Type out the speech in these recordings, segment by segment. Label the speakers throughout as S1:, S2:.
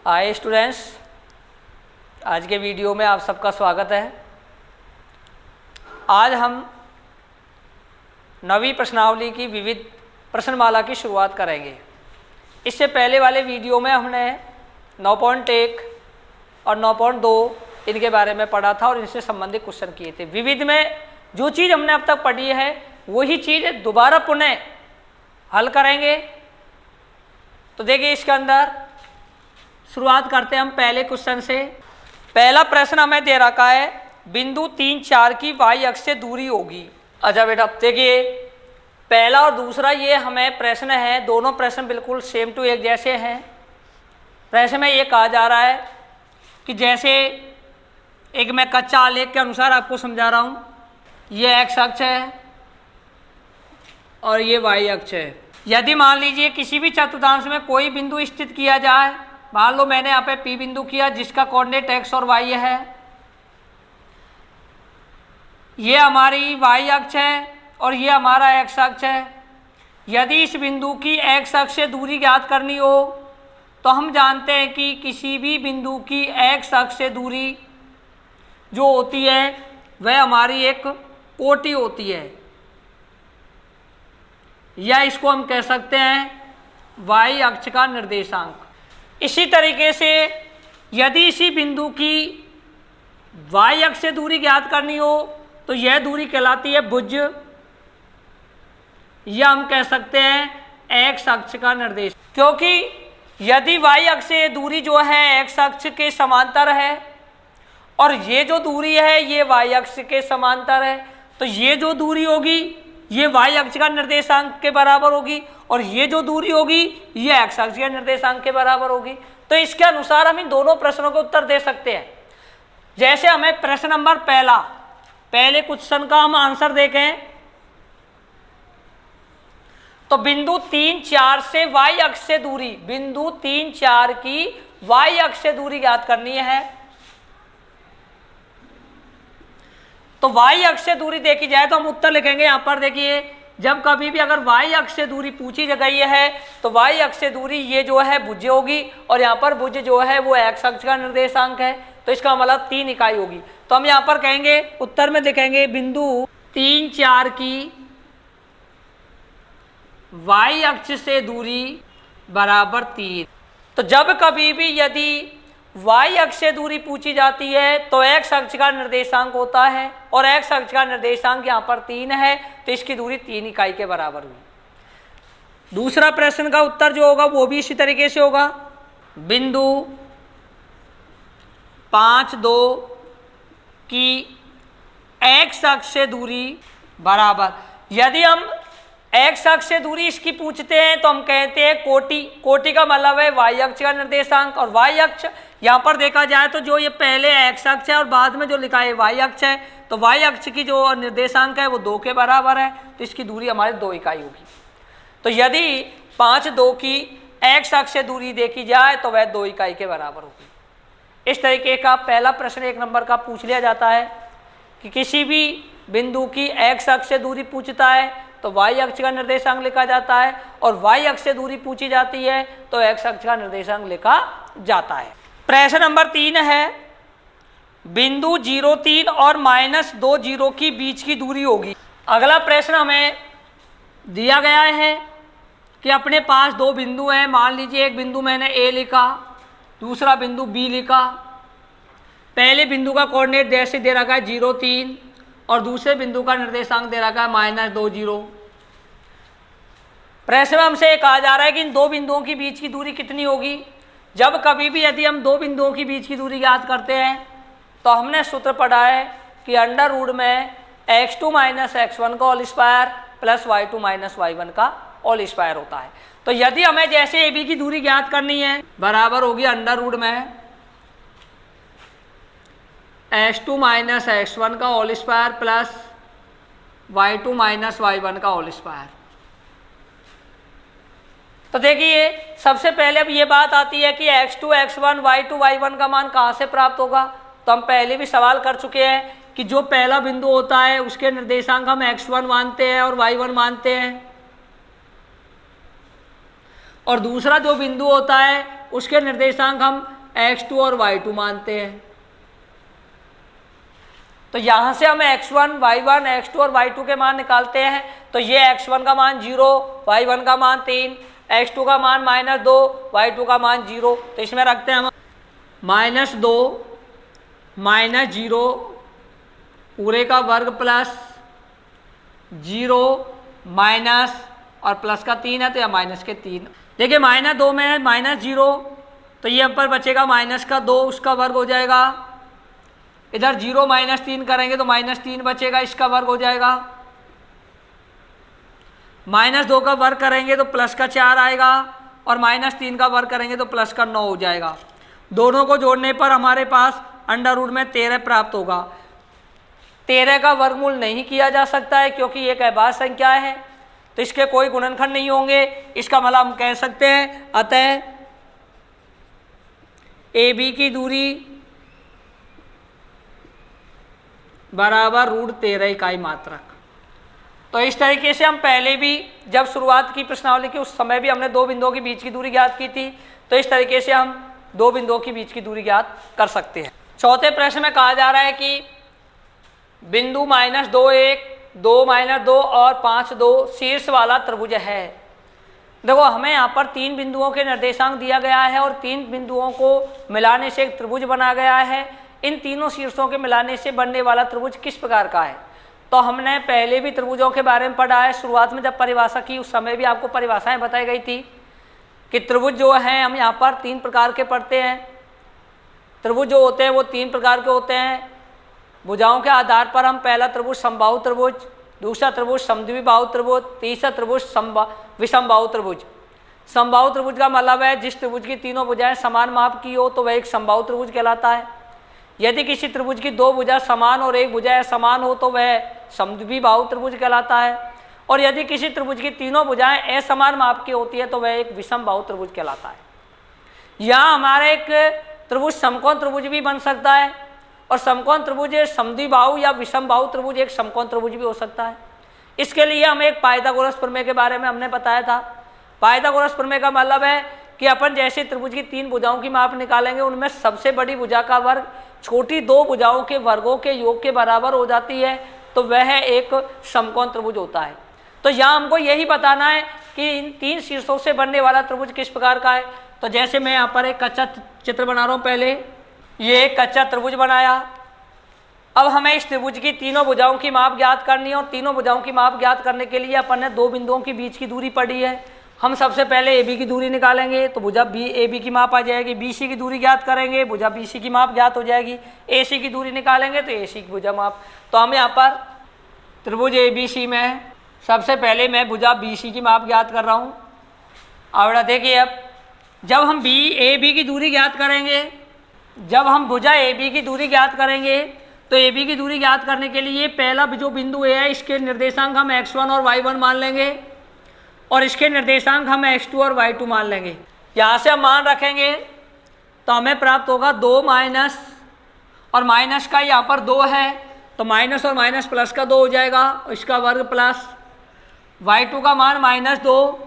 S1: Hi students, आज के video में आप सबका स्वागत है। आज हम नवी प्रश्नावली की विविध प्रश्नमाला की शुरुआत करेंगे। इससे पहले वाले वीडियो में हमने 9.1 और 9.2 इनके बारे में पढ़ा था और इनसे संबंधित क्वेश्चन किए थे। विविध में जो चीज़ हमने अब तक पढ़ी है वही चीज़ दोबारा पुनः हल करेंगे। तो देखिए, इसके अंदर शुरुआत करते हैं हम पहले क्वेश्चन से। पहला प्रश्न हमें दे रखा है, बिंदु 3, 4 की वाई अक्ष से दूरी होगी। अच्छा बेटा, देखिए पहला और दूसरा ये हमें प्रश्न है, दोनों प्रश्न बिल्कुल सेम टू एक जैसे हैं। प्रश्न में ये कहा जा रहा है कि जैसे एक मैं कच्चा आलेख के अनुसार आपको समझा रहा हूँ, ये एक्स अक्ष है और ये वाई अक्ष है। यदि मान लीजिए किसी भी चतुर्थांश में कोई बिंदु स्थित किया जाए, मान लो मैंने यहाँ पे P बिंदु किया जिसका कोऑर्डिनेट x और y है, ये हमारी y अक्ष है और ये हमारा x अक्ष है। यदि इस बिंदु की x अक्ष से दूरी ज्ञात करनी हो तो हम जानते हैं कि किसी भी बिंदु की x अक्ष से दूरी जो होती है वह हमारी एक कोटि होती है, या इसको हम कह सकते हैं y अक्ष का निर्देशांक। इसी तरीके से यदि इसी बिंदु की y अक्ष से दूरी ज्ञात करनी हो तो यह दूरी कहलाती है भुज, या हम कह सकते हैं x अक्ष का निर्देश। क्योंकि यदि y अक्ष से दूरी जो है x अक्ष के समांतर है और ये जो दूरी है ये y अक्ष के समांतर है, तो ये जो दूरी होगी ये y अक्ष का निर्देशांक के बराबर होगी और ये जो दूरी होगी ये x अक्ष के निर्देशांक के बराबर होगी। तो इसके अनुसार हम इन दोनों प्रश्नों को उत्तर दे सकते हैं। जैसे हमें प्रश्न नंबर पहले क्वेश्चन का हम आंसर देखें तो बिंदु 3, 4 से y अक्ष से दूरी, बिंदु 3, 4 की y अक्ष से दूरी ज्ञात करनी है। तो y अक्ष से दूरी देखी जाए तो हम उत्तर लिखेंगे यहाँ पर। देखिए, जब कभी भी अगर y अक्ष से दूरी पूछी गई है तो y अक्ष से दूरी ये जो है भुज होगी और यहाँ पर भुज जो है वो x अक्ष का निर्देशांक है, तो इसका मतलब 3 इकाई होगी। तो हम यहाँ पर कहेंगे, उत्तर में लिखेंगे बिंदु 3, 4 की y अक्ष से दूरी बराबर 3। तो जब कभी भी यदि y अक्ष से दूरी पूछी जाती है तो x अक्ष का निर्देशांक होता है और x अक्ष का निर्देशांक यहाँ पर 3 है, तो इसकी दूरी 3 इकाई के बराबर हुई। दूसरा प्रश्न का उत्तर जो होगा वो भी इसी तरीके से होगा। बिंदु 5, 2 की x अक्ष से दूरी बराबर, यदि हम x अक्ष से दूरी इसकी पूछते हैं तो हम कहते हैं कोटि का मतलब है y अक्ष का निर्देशांक, और y अक्ष यहाँ पर देखा जाए तो जो ये पहले x अक्ष है और बाद में जो लिखा है y अक्ष है, तो y अक्ष की जो निर्देशांक है वो 2 के बराबर है, तो इसकी दूरी हमारी 2 इकाई होगी। तो यदि 5, 2 की x अक्ष से दूरी देखी जाए तो वह 2 इकाई के बराबर होगी। इस तरीके का पहला प्रश्न 1 नंबर का पूछ लिया जाता है कि किसी भी बिंदु की x अक्ष से दूरी पूछता है तो y अक्ष का निर्देशांक लिखा जाता है, और y अक्ष से दूरी पूछी जाती है तो x अक्ष का निर्देशांक लिखा जाता है। प्रश्न नंबर 3 है, बिंदु 0,3 और -2,0 की बीच की दूरी होगी। अगला प्रश्न हमें दिया गया है कि अपने पास 2 बिंदु हैं। मान लीजिए एक बिंदु मैंने A लिखा, दूसरा बिंदु B लिखा। पहले बिंदु का कोऑर्डिनेट जैसे दे रखा है 0,3 और दूसरे बिंदु का निर्देशांक दे रखा है -2,0। प्रश्न में हमसे कहा जा रहा है कि इन 2 बिंदुओं की बीच की दूरी कितनी होगी। जब कभी भी यदि हम 2 बिंदुओं की बीच की दूरी ज्ञात करते हैं तो हमने सूत्र पढ़ा है कि अंडर रूट में x2 - x1 का whole square plus y2 - y1 का होल स्क्वायर होता है। तो यदि हमें जैसे AB की दूरी ज्ञात करनी है, बराबर होगी अंडर रूट में x2 - x1 का whole square plus y2 - y1 का होल स्क्वायर। तो देखिए, सबसे पहले अब ये बात आती है कि x2, x1, y2, y1 का मान कहाँ से प्राप्त होगा। तो हम पहले भी सवाल कर चुके हैं कि जो पहला बिंदु होता है उसके निर्देशांक हम x1 मानते हैं और y1 मानते हैं, और दूसरा जो बिंदु होता है उसके निर्देशांक हम x2 और y2 मानते हैं। तो यहाँ से हम x1, y1, x2 और y2 के मान निकालते हैं। तो ये x1 का मान 0, y1 का मान 3, x2 का मान -2, y2 का मान 0। तो इसमें रखते हैं हम -2 -0 पूरे का वर्ग प्लस 0 माइनस और प्लस का 3 है तो या माइनस के 3। देखिए -2 में -0 तो ये हम पर बचेगा -2 उसका वर्ग हो जाएगा। इधर 0 -3 करेंगे तो -3 बचेगा, इसका वर्ग हो जाएगा। -2 का वर्ग करेंगे तो प्लस का 4 आएगा और -3 का वर्ग करेंगे तो प्लस का 9 हो जाएगा। दोनों को जोड़ने पर हमारे पास अंडर रूट में 13 प्राप्त होगा। 13 का वर्गमूल नहीं किया जा सकता है क्योंकि एक अभाज्य संख्या है, तो इसके कोई गुणनखंड नहीं होंगे। इसका मतलब हम कह सकते हैं अतः AB की दूरी बराबर √13 इकाई मात्रक। तो इस तरीके से हम पहले भी जब शुरुआत की प्रश्नावली की उस समय भी हमने दो बिंदुओं के बीच की दूरी ज्ञात की थी। तो इस तरीके से हम दो बिंदुओं के बीच की दूरी ज्ञात कर सकते हैं। चौथे प्रश्न में कहा जा रहा है कि बिंदु -2 1, 2 -2 और 5 2 शीर्ष वाला त्रिभुज है। देखो हमें यहाँ पर 3 बिंदुओं के निर्देशांक दिया गया है और 3 बिंदुओं को मिलाने से एक त्रिभुज बना गया है। इन तीनों शीर्षों के मिलाने से बनने वाला त्रिभुज किस प्रकार का है? तो हमने पहले भी त्रिभुजों के बारे में पढ़ा है। शुरुआत में जब परिभाषा की उस समय भी आपको परिभाषाएं बताई गई थी कि त्रिभुज जो है हम यहाँ पर 3 प्रकार के पढ़ते हैं। त्रिभुज जो होते हैं वो 3 प्रकार के होते हैं। भुजाओं के आधार पर हम पहला त्रिभुज समबाहु त्रिभुज, दूसरा त्रिभुज समद्विबाहु त्रिभुज, तीसरा त्रिभुज विषमबाहु त्रिभुज। समबाहु त्रिभुज का मतलब है जिस त्रिभुज की तीनों भुजाएं समान माप की हो तो वह एक समबाहु त्रिभुज कहलाता है। यदि किसी त्रिभुज की 2 भुजा समान और एक भुजा असमान हो तो वह समद्विबाहु त्रिभुज कहलाता है। और यदि किसी त्रिभुज की तीनों भुजाएं असमान माप की होती है तो वह एक विषमबाहु त्रिभुज कहलाता है। यहाँ हमारा एक त्रिभुज समकोण त्रिभुज भी बन सकता है और समकोण त्रिभुज समद्विबाहु या विषमबाहु त्रिभुज एक समकोण त्रिभुज भी हो सकता है। इसके लिए हम एक पाइथागोरस प्रमेय के बारे में हमने बताया था। पाइथागोरस प्रमेय का मतलब है कि अपन जैसे त्रिभुज की 3 भुजाओं की माप निकालेंगे उनमें सबसे बड़ी भुजा का वर्ग छोटी 2 भुजाओं के वर्गों के योग के बराबर हो जाती है तो वह एक समकोण त्रिभुज होता है। तो यहाँ हमको यही बताना है कि इन 3 शीर्षों से बनने वाला त्रिभुज किस प्रकार का है। तो जैसे मैं यहाँ पर एक कच्चा चित्र बना रहा हूँ, पहले ये एक कच्चा त्रिभुज बनाया। अब हमें इस त्रिभुज की तीनों भुजाओं की माप ज्ञात करनी है और तीनों भुजाओं की माप ज्ञात करने के लिए अपन ने 2 बिंदुओं के बीच की दूरी पढ़ी है। हम सबसे पहले AB की दूरी निकालेंगे तो भुजा AB की माप आ जाएगी। BC की दूरी ज्ञात करेंगे, भुजा BC की माप ज्ञात हो जाएगी। AC की दूरी निकालेंगे तो AC की भुजा माप। तो हम यहाँ पर त्रिभुज ABC में सबसे पहले मैं भुजा BC की माप ज्ञात कर रहा हूँ। अब देखिए, अब जब हम AB की दूरी ज्ञात करेंगे, जब हम भुजा AB की दूरी ज्ञात करेंगे तो AB की दूरी ज्ञात करने के लिए पहला जो बिंदु A है इसके निर्देशांक हम x1 और y1 मान लेंगे और इसके निर्देशांक हम x2 और y2 मान लेंगे। यहाँ से हम मान रखेंगे तो हमें प्राप्त होगा 2 माइनस और माइनस का यहाँ पर 2 है तो माइनस और माइनस प्लस का 2 हो जाएगा, इसका वर्ग प्लस y2 का मान -2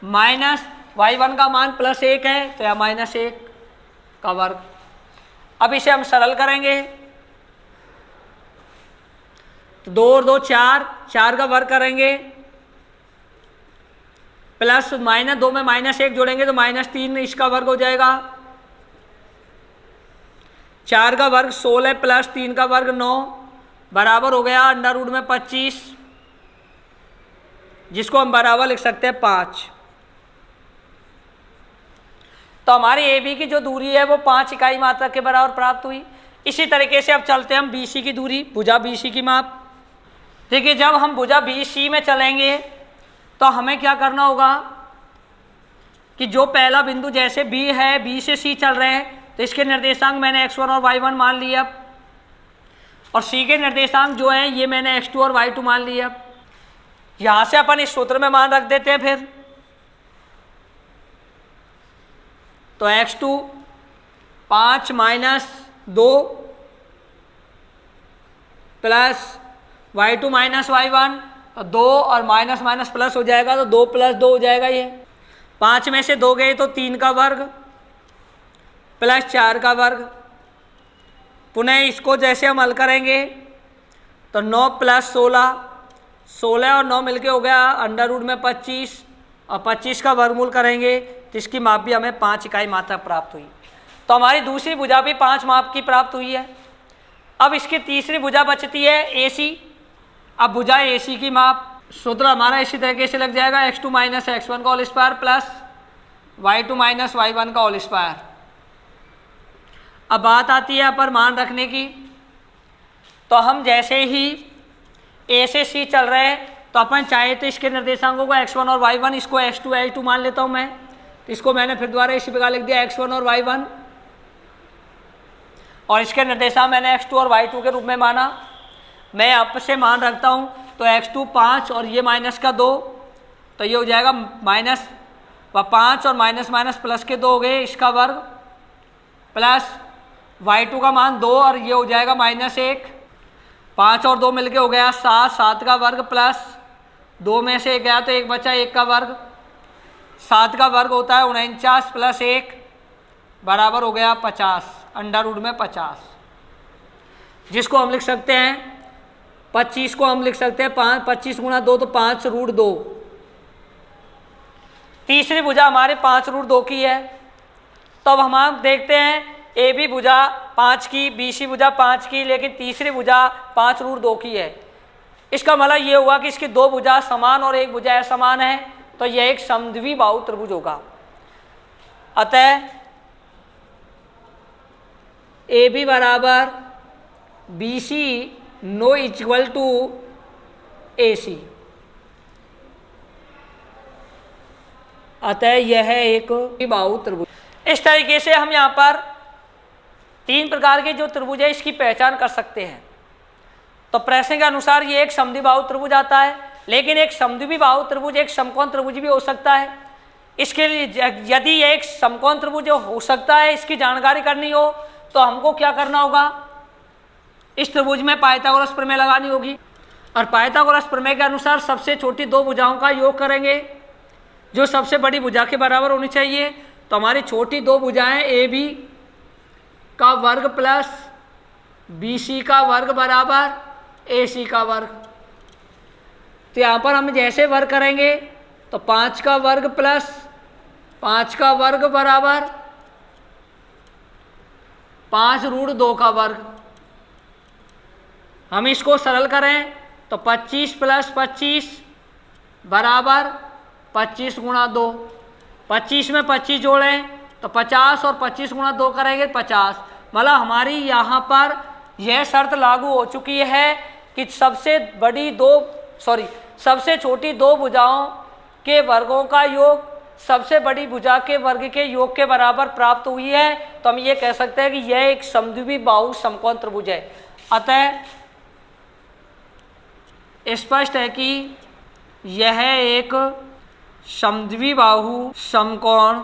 S1: माइनस y1 का मान +1 है तो यहाँ -1 का वर्ग। अब इसे हम सरल करेंगे तो 2 और 2 4, 4 का वर्ग करेंगे प्लस -2 में -1 जोड़ेंगे तो -3 इसका वर्ग हो जाएगा। 4 का वर्ग 16 प्लस 3 का वर्ग 9 बराबर हो गया अंडर रूट में 25, जिसको हम बराबर लिख सकते हैं 5। तो हमारी AB की जो दूरी है वो 5 इकाई मात्रक के बराबर प्राप्त हुई। इसी तरीके से अब चलते हैं हम BC की दूरी, भुजा BC की माप। देखिए, जब हम भुजा BC में चलेंगे तो हमें क्या करना होगा कि जो पहला बिंदु जैसे B है, B से C चल रहे हैं तो इसके निर्देशांक मैंने x1 और y1 मान लिया और C के निर्देशांक जो हैं ये मैंने x2 और y2 मान लिया। यहाँ से अपन इस सूत्र में मान रख देते हैं। फिर तो x2 5 - 2 प्लस y2 - y1 तो 2 और माइनस माइनस प्लस हो जाएगा तो 2 + 2 हो जाएगा। ये 5 में से 2 गए तो 3 का वर्ग प्लस 4 का वर्ग। पुनः इसको जैसे हम हल करेंगे तो 9 प्लस 16, 16 और 9 मिलके हो गया अंडर रूट में 25, और 25 का वर्गमूल करेंगे तो इसकी माप भी हमें 5 इकाई मात्रा प्राप्त हुई। तो हमारी दूसरी भुजा भी 5 माप की प्राप्त हुई है। अब इसकी तीसरी भुजा बचती है AC। अब भुजा AC की माप सूत्र हमारा इसी तरीके से लग जाएगा, x2 माइनस x1 का whole square plus y2 minus y1 का होल स्क्वायर। अब बात आती है अपर मान रखने की। तो हम जैसे ही A से C चल रहे हैं तो अपन चाहे तो इसके निर्देशांकों को x1 और y1, इसको x2 y2 मान लेता हूँ मैं। तो इसको मैंने फिर दोबारा इसी प्रकार लिख दिया x1 और y1, और इसके निर्देशांक मैंने x2 और y2 के रूप में माना। मैं आप से मान रखता हूँ तो x2 5 और ये माइनस का 2, तो ये हो जाएगा माइनस 5 और माइनस माइनस प्लस के 2 हो गए, इसका वर्ग प्लस y2 का मान 2 और ये हो जाएगा -1। 5 और 2 मिलके हो गया 7, 7 का वर्ग प्लस 2 में से 1 गया तो 1 बचा, 1 का वर्ग। 7 का वर्ग होता है 49 प्लस 1 बराबर हो गया 50, अंडर रूट में 50, जिसको हम लिख सकते हैं 25 को हम लिख सकते हैं 25 गुणा 2 तो 5 रूट 2। तीसरी भुजा हमारे 5 रूट 2 की है। तो अब हम देखते हैं AB भुजा 5 की, BC भुजा 5 की, लेकिन तीसरी भुजा 5 रूट 2 की है। इसका मतलब ये हुआ कि इसकी 2 भुजा समान और एक भुजा असमान है, तो यह एक समद्विबाहु त्रिभुज होगा। अतः AB बराबर BC no equal to AC। अतः यह एक बाहु त्रिभुज। इस तरीके से हम यहाँ पर 3 प्रकार के जो त्रिभुज है इसकी पहचान कर सकते हैं। तो प्रश्न के अनुसार ये एक समद्विबाहु त्रिभुज आता है, लेकिन एक समद्विबाहु त्रिभुज एक समकोण त्रिभुज भी हो सकता है। इसके लिए यदि ये एक समकोण त्रिभुज हो सकता है, इसकी जानकारी करनी हो तो हमको क्या करना होगा, इस त्रिभुज में पाइथागोरस प्रमेय लगानी होगी, और पाइथागोरस प्रमेय के अनुसार सबसे छोटी 2 भुजाओं का योग करेंगे जो सबसे बड़ी भुजा के बराबर होनी चाहिए। तो हमारी छोटी 2 भुजाएं AB का वर्ग प्लस BC का वर्ग बराबर AC का वर्ग। तो यहाँ पर हम जैसे वर्ग करेंगे तो 5 का वर्ग प्लस 5 का वर्ग बराबर 5 रूट 2 का वर्ग। हम इसको सरल करें तो 25 प्लस 25 बराबर 25 गुणा 2। 25 में 25 जोड़ें तो 50 और 25 गुणा 2 करेंगे 50। मतलब हमारी यहाँ पर यह शर्त लागू हो चुकी है कि सबसे छोटी 2 भुजाओं के वर्गों का योग सबसे बड़ी भुजा के वर्ग के योग के बराबर प्राप्त हुई है। तो हम ये कह सकते हैं कि यह एक समद्विबाहु समकोण त्रिभुज है। अतः स्पष्ट है कि यह एक समद्विबाहु समकोण।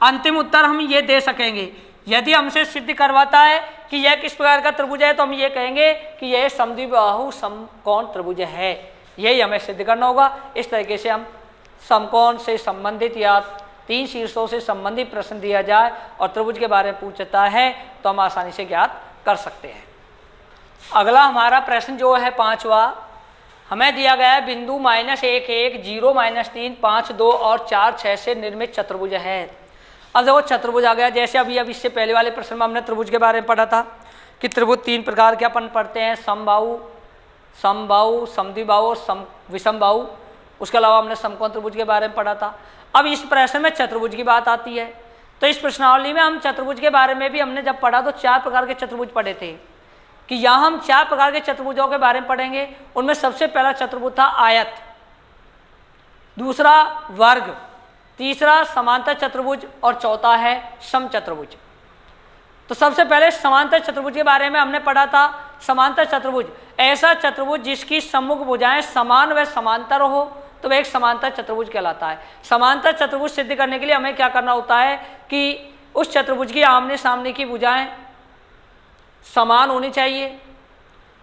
S1: अंतिम उत्तर हम ये दे सकेंगे, यदि हमसे सिद्ध करवाता है कि यह किस प्रकार का त्रिभुज है तो हम ये कहेंगे कि यह समद्विबाहु समकोण त्रिभुज है। यही हमें सिद्ध करना होगा। इस तरीके से हम समकोण से संबंधित या 3 शीर्षों से संबंधित प्रश्न दिया जाए और त्रिभुज के बारे में पूछता है तो हम आसानी से ज्ञात कर सकते हैं। अगला हमारा प्रश्न जो है 5वां, हमें दिया गया है बिंदु -1 1 0 -3 5 2 और 4 6 से निर्मित चतुर्भुज है। अब देखो चतुर्भुज आ गया, जैसे अभी इससे पहले वाले प्रश्न में हमने त्रिभुज के बारे में पढ़ा था कि त्रिभुज 3 प्रकार के अपन पढ़ते हैं, समबाहु, समद्विबाहु और विषमबाहु। उसके अलावा हमने समकोण त्रिभुज के बारे में पढ़ा था। अब इस प्रश्न में चतुर्भुज की बात आती है, तो इस प्रश्नावली में हम चतुर्भुज के बारे में भी हमने जब पढ़ा तो 4 प्रकार के चतुर्भुज पढ़े थे कि यहाँ हम 4 प्रकार के चतुर्भुजों के बारे में पढ़ेंगे। उनमें सबसे पहला चतुर्भुज था आयत, दूसरा वर्ग, तीसरा समांतर चतुर्भुज और चौथा है समचतुर्भुज। तो सबसे पहले समांतर चतुर्भुज के बारे में हमने पढ़ा था। समांतर चतुर्भुज ऐसा चतुर्भुज जिसकी सम्मुख भुजाएं समान व समांतर हो तो वह एक समांतर चतुर्भुज कहलाता है। समांतर चतुर्भुज सिद्ध करने के लिए हमें क्या करना होता है कि उस चतुर्भुज की आमने सामने की भुजाएं समान होनी चाहिए।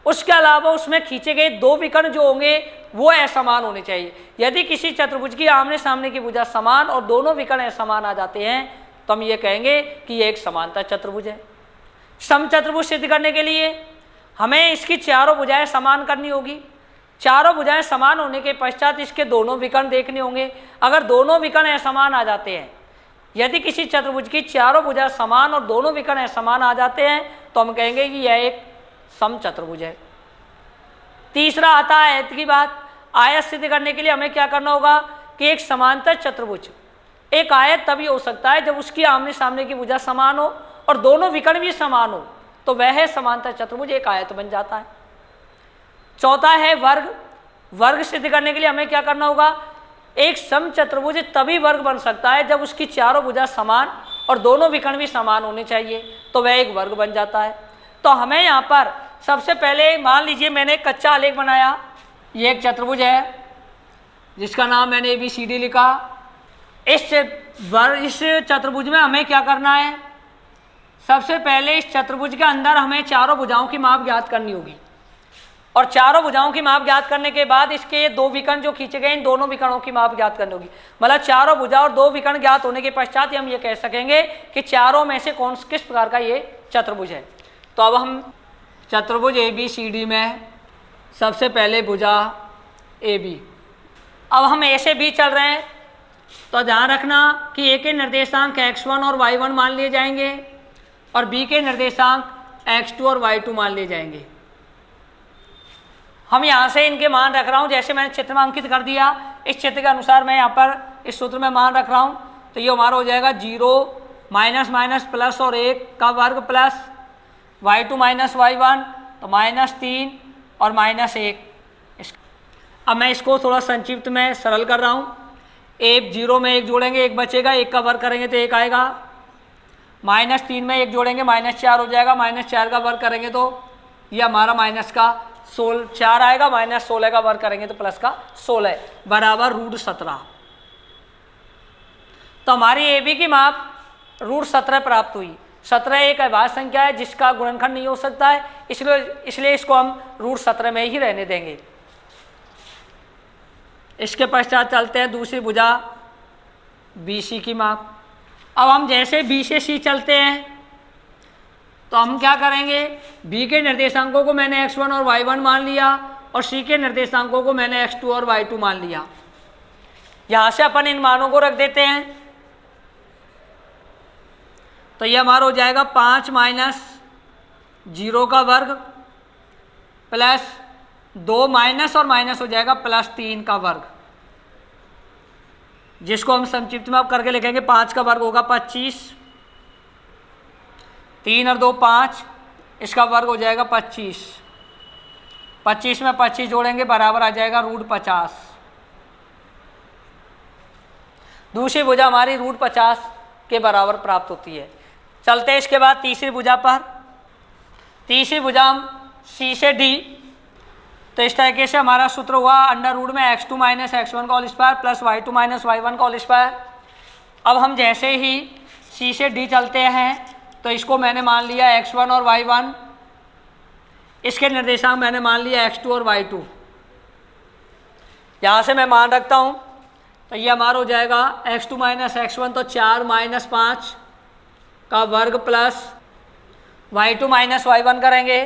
S1: उसके अलावा उसमें खींचे गए 2 विकर्ण जो होंगे वो असमान होने चाहिए। यदि किसी चतुर्भुज की आमने सामने की भुजा समान और दोनों विकर्ण असमान आ जाते हैं तो हम ये कहेंगे कि ये एक समांतर चतुर्भुज है। समचतुर्भुज सिद्ध करने के लिए हमें इसकी चारों भुजाएं समान करनी होगी। चारों भुजाएं समान होने के पश्चात इसके दोनों विकर्ण देखने होंगे। अगर दोनों विकर्ण असमान आ जाते हैं, यदि किसी चतुर्भुज की चारों भुजा समान और दोनों विकर्ण असमान आ जाते हैं तो हम कहेंगे कि यह एक समचतुर्भुज है। तीसरा आता है आयत की बात। आयत सिद्ध करने के लिए हमें क्या करना होगा कि एक समांतर चतुर्भुज, एक आयत तभी हो सकता है जब उसकी आमने सामने की भुजा समान हो और दोनों विकर्ण भी समान हो, तो वह समांतर चतुर्भुज एक आयत बन जाता है। चौथा है वर्ग। वर्ग सिद्ध करने के लिए हमें क्या करना होगा, एक समचतुर्भुज तभी वर्ग बन सकता है जब उसकी चारों भुजा समान और दोनों विकर्ण भी समान होने चाहिए, तो वह एक वर्ग बन जाता है। तो हमें यहाँ पर सबसे पहले मान लीजिए मैंने एक कच्चा आलेख बनाया। ये एक चतुर्भुज है जिसका नाम मैंने ABCD लिखा। इस चतुर्भुज में हमें क्या करना है, सबसे पहले इस चतुर्भुज के अंदर हमें चारों भुजाओं की माप ज्ञात करनी होगी और चारों भुजाओं की माप ज्ञात करने के बाद इसके दो विकर्ण जो खींचे गए इन दोनों विकर्णों की माप ज्ञात करनी होगी। मतलब चारों भुजा और दो विकर्ण ज्ञात होने के पश्चात हम ये कह सकेंगे कि चारों में से किस प्रकार का ये चतुर्भुज है। तो अब हम चतुर्भुज ABCD में सबसे पहले भुजा AB, अब हम A से B चल रहे हैं तो ध्यान रखना कि A के निर्देशांक x1 और y1 मान लिए जाएंगे और B के निर्देशांक x2 और y2 मान लिए जाएंगे। हम यहाँ से इनके मान रख रहा हूँ, जैसे मैंने चित्र में अंकित कर दिया, इस चित्र के अनुसार मैं यहाँ पर इस सूत्र में मान रख रहा हूँ। तो ये हमारा हो जाएगा 0 माइनस माइनस प्लस और 1 का वर्ग प्लस y2 माइनस y1 तो -3 और -1। अब मैं इसको थोड़ा संक्षिप्त में सरल कर रहा हूँ। 0 में 1 जोड़ेंगे 1 बचेगा, 1 का वर्ग करेंगे तो 1 आएगा। -3 में 1 जोड़ेंगे -4 हो जाएगा, -4 का वर्ग करेंगे तो ये हमारा माइनस का 4 आएगा, -16 का वर्ग करेंगे तो प्लस का 16 बराबर √17। तो हमारी AB की माप √17 प्राप्त हुई। 17 एक अभाज्य संख्या है जिसका गुणनखंड नहीं हो सकता है, इसलिए इसको हम √17 में ही रहने देंगे। इसके पश्चात चलते हैं दूसरी भुजा BC की माप। अब हम जैसे B से C चलते हैं तो हम क्या करेंगे, B के निर्देशांकों को मैंने x1 और y1 मान लिया और C के निर्देशांकों को मैंने x2 और y2 मान लिया। यहाँ से अपन इन मानों को रख देते हैं तो ये हमारा हो जाएगा 5 माइनस 0 का वर्ग प्लस 2 माइनस और माइनस हो जाएगा +3 का वर्ग, जिसको हम संक्षिप्त में अब करके लिखेंगे। 5 का वर्ग होगा 25, 3 और 2 5, इसका वर्ग हो जाएगा 25। 25 में 25 जोड़ेंगे बराबर आ जाएगा √50। दूसरी भुजा हमारी √50 के बराबर प्राप्त होती है। चलते हैं इसके बाद तीसरी भुजा पर। तीसरी भुजा हम C से D, तो इस तरीके से हमारा सूत्र हुआ √ में x2 माइनस x1 का whole square plus y2 minus y1 का होल स्क्वायर। अब हम जैसे ही C से D चलते हैं तो इसको मैंने मान लिया x1 और y1, इसके निर्देशांक मैंने मान लिया x2 और y2। यहाँ से मैं मान रखता हूँ तो ये हमारा हो जाएगा x2 माइनस x1 तो 4 माइनस 5 का वर्ग प्लस y2 माइनस y1 करेंगे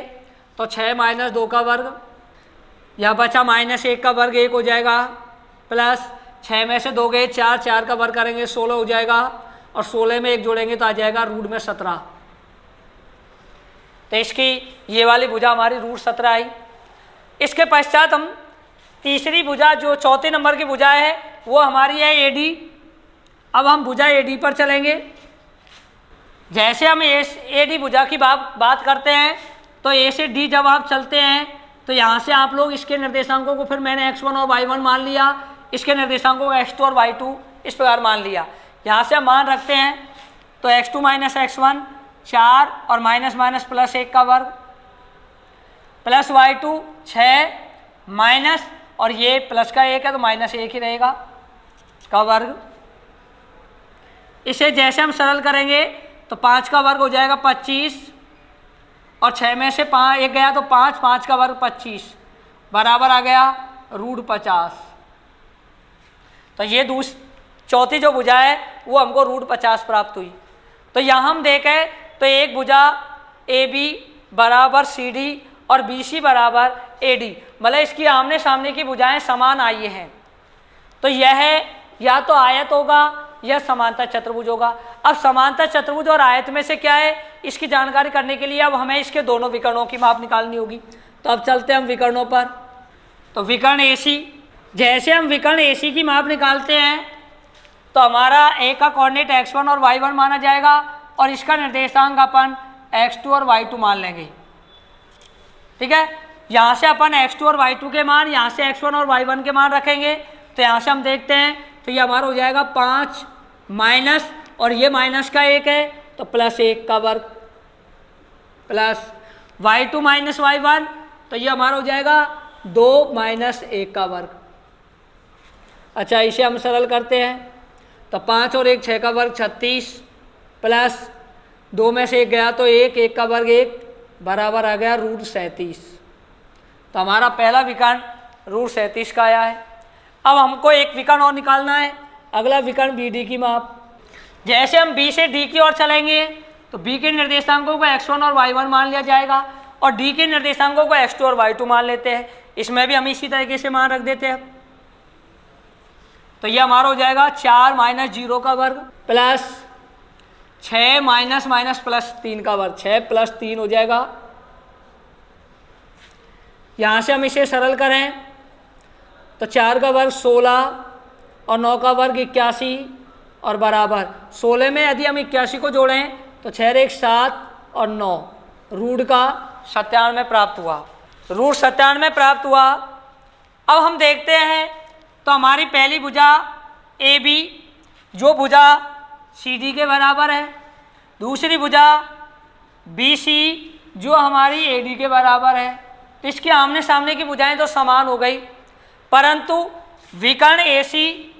S1: तो 6 माइनस 2 का वर्ग, यह बचा -1 का वर्ग 1 हो जाएगा प्लस 6 में से 2 गए 4, 4 का वर्ग करेंगे 16 हो जाएगा और 16 में 1 जोड़ेंगे तो आ जाएगा √17। तो इसकी ये वाली भुजा हमारी √17 आई। इसके पश्चात हम तीसरी भुजा जो चौथे नंबर की भुजा है वो हमारी है AD। अब हम भुजा AD पर चलेंगे। जैसे हम AD भुजा की बात करते हैं तो A से D जब आप चलते हैं तो यहाँ से आप लोग इसके निर्देशांकों को फिर मैंने x1 और y1 मान लिया, इसके निर्देशांकों को x2 और y2 इस प्रकार मान लिया। यहाँ से हम मान रखते हैं तो x2 माइनस x1 4 और माइनस माइनस +1 का वर्ग प्लस y2 6 माइनस और ये प्लस का 1 है तो -1 ही रहेगा का वर्ग। इसे जैसे हम सरल करेंगे तो 5 का वर्ग हो जाएगा 25 और 6 में से 1 गया तो 5, 5 का वर्ग 25 बराबर आ गया √50। तो ये चौथी जो भुजा है वो हमको √50 प्राप्त हुई। तो यहाँ हम देखें तो एक भुजा ए बी बराबर सी डी और बी सी बराबर ए डी, मतलब इसकी आमने सामने की भुजाएं समान आई हैं। तो यह या तो आयत होगा या समांतर चतुर्भुज होगा। अब समांतर चतुर्भुज और आयत में से क्या है, इसकी जानकारी करने के लिए अब हमें इसके दोनों विकर्णों की माप निकालनी होगी। तो अब चलते हैं हम विकर्णों पर। तो विकर्ण AC, जैसे हम विकर्ण AC की माप निकालते हैं तो हमारा ए का कोऑर्डिनेट x1 और y1 माना जाएगा और इसका निर्देशांक अपन x2 और y2 मान लेंगे। ठीक है, यहाँ से अपन x2 और y2 के मान, यहाँ से x1 और y1 के मान रखेंगे। तो यहाँ से हम देखते हैं तो ये हमारा हो जाएगा 5 माइनस, और ये माइनस का 1 है तो प्लस 1 का वर्ग, प्लस y2 माइनस y1 तो ये हमारा हो जाएगा 2 माइनस 1 का वर्ग। अच्छा, इसे हम सरल करते हैं तो 5 और 1 6 का वर्ग 36, प्लस 2 में से 1 गया तो 1, 1 का वर्ग 1 बराबर आ गया √37। तो हमारा पहला विकर्ण √37 का आया है। अब हमको एक विकर्ण और निकालना है, अगला विकर्ण BD की माप। जैसे हम B से D की ओर चलेंगे तो B के निर्देशांकों को x1 और y1 मान लिया जाएगा और D के निर्देशांकों को x2 और y2 मान लेते हैं। इसमें भी हम इसी तरीके से मान रख देते हैं। तो ये हमारा हो जाएगा 4 माइनस 0 का वर्ग प्लस 6 माइनस माइनस प्लस 3 का वर्ग, 6 प्लस 3 हो जाएगा। यहाँ से हम इसे सरल करें तो 4 का वर्ग 16 और 9 का वर्ग 81 और बराबर 16 में यदि हम 81 को जोड़ें तो 6 1 7 और 9 रूट का 97 प्राप्त हुआ, रूट 97 प्राप्त हुआ। अब हम देखते हैं तो हमारी पहली भुजा ए बी जो भुजा सी डी के बराबर है, दूसरी भुजा बी सी जो हमारी ए डी के बराबर है। तो इसके आमने सामने की भुजाएं तो समान हो गई, परंतु विकर्ण ए सी